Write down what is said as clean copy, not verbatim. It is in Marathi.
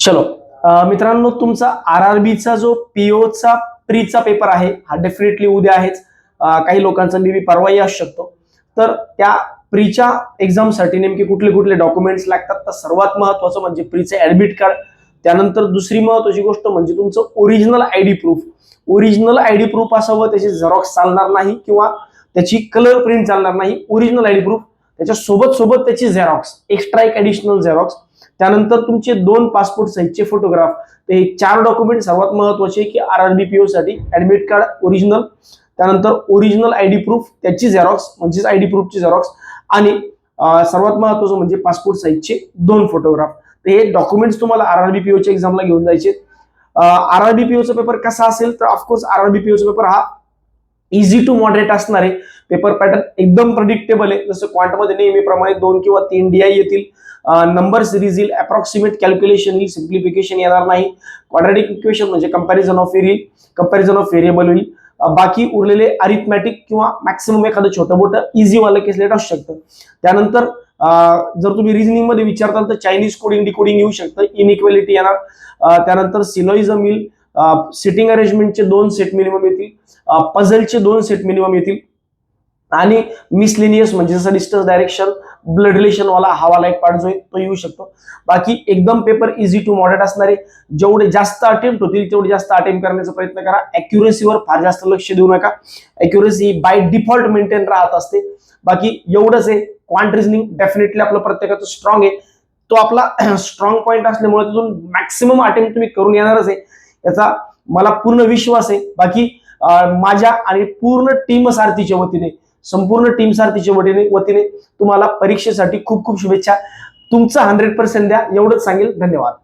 चलो मित्रांनो, तुमचा आरआरबीचा जो पीओचा प्रीचा पेपर आहे हा डेफिनेटली उद्या आहेच. काही लोकांचा मे बी परवाही असू शकतो. तर त्या प्रीच्या एक्झामसाठी नेमके कुठले कुठले डॉक्युमेंट्स लागतात, तर सर्वात महत्वाचं म्हणजे प्रीचे ऍडमिट कार्ड. त्यानंतर दुसरी महत्वाची गोष्ट म्हणजे तुमचं original ID proof. Original ID proof असावं, त्याची झेरॉक्स चालणार नाही किंवा त्याची कलर प्रिंट चालणार नाही. ओरिजिनल आयडी प्रूफ, त्याच्या सोबत सोबत त्याची झेरॉक्स, एक्स्ट्रा एक ऍडिशनल झेरॉक्स. त्यानंतर तुमचे 2 पासपोर्ट साईजचे फोटोग्राफ. तर हे 4 डॉक्युमेंट सर्वात महत्वाचे की आरआरबी पीओ साठी. ऍडमिट कार्ड ओरिजिनल, त्यानंतर ओरिजिनल आयडी प्रूफ, त्याची झेरॉक्स म्हणजेच आयडी प्रूफची झेरॉक्स, आणि सर्वात महत्वाचं म्हणजे पासपोर्ट साईजचे 2 फोटोग्राफ. तर हे डॉक्युमेंट्स तुम्हाला आरआरबी पीओच्या एक्झामला घेऊन जायचे. आरआरबी पीओचा पेपर कसा असेल, तर ऑफकोर्स आरआरबी पीओचा पेपर हा इझी टू मॉडरेट असणार आहे. पेपर पॅटर्न एकदम प्रेडिक्टेबल आहे. जसं क्वांटमध्ये नेहमीप्रमाणे 2 किंवा 3 डीआय येतील, नंबर सिरीज येईल, अप्रॉक्सिमेट कॅल्क्युलेशन येईल, सिम्प्लिफिकेशन येणार नाही, क्वाड्रॅटिक इक्वेशन म्हणजे कंपॅरिझन ऑफ व्हेरिएबल होईल. बाकी उरलेले अरिथमॅटिक किंवा मॅक्सिमम एखादं छोटं मोठं इझी वालं केसलेट असू शकतं. त्यानंतर जर तुम्ही रिझनिंग मध्ये विचारताल तर चायनीज कोडिंग डिकोडिंग येऊ शकतं, इनइक्वेलिटी येणार. त्यानंतर सिलोइझम येईल, सिटिंग अरेंजमेंटचे 2 सेट मिनिमम येतील, पझलचे 2 सेट मिनिमम येतील, आणि मिसलेनियस म्हणजे जसं डिस्टन्स डायरेक्शन, ब्लड रिलेशन वाला हवाला एक पार्ट जो आहे तो येऊ शकतो. बाकी एकदम पेपर इझी टू मॉडरेट असणार आहे. जेवढे जास्त अटेम्प्ट होतील तेवढे जास्त अटेम्प्ट करण्याचा प्रयत्न करा. अॅक्युरेसीवर फार जास्त लक्ष देऊ नका. अॅक्युरेसी बाय डिफॉल्ट मेंटेन राहत असते. बाकी एवढंच आहे. क्वांट रिझनिंग डेफिनेटली आपलं प्रत्येकाचं स्ट्रॉंग आहे. तो आपला स्ट्रॉंग पॉईंट असल्यामुळे तिथून मॅक्सिमम अटेम्प्ट तुम्ही करून येणारच आहे, याचा मला पूर्ण विश्वास आहे. बाकी माझ्या आणि पूर्ण टीम सारथीच्या वतीने, संपूर्ण टीम सारथीच्या वतीने तुम्हाला परीक्षेसाठी खूप खूप शुभेच्छा. तुमचा 100% द्या, एवढंच सांगेल. धन्यवाद.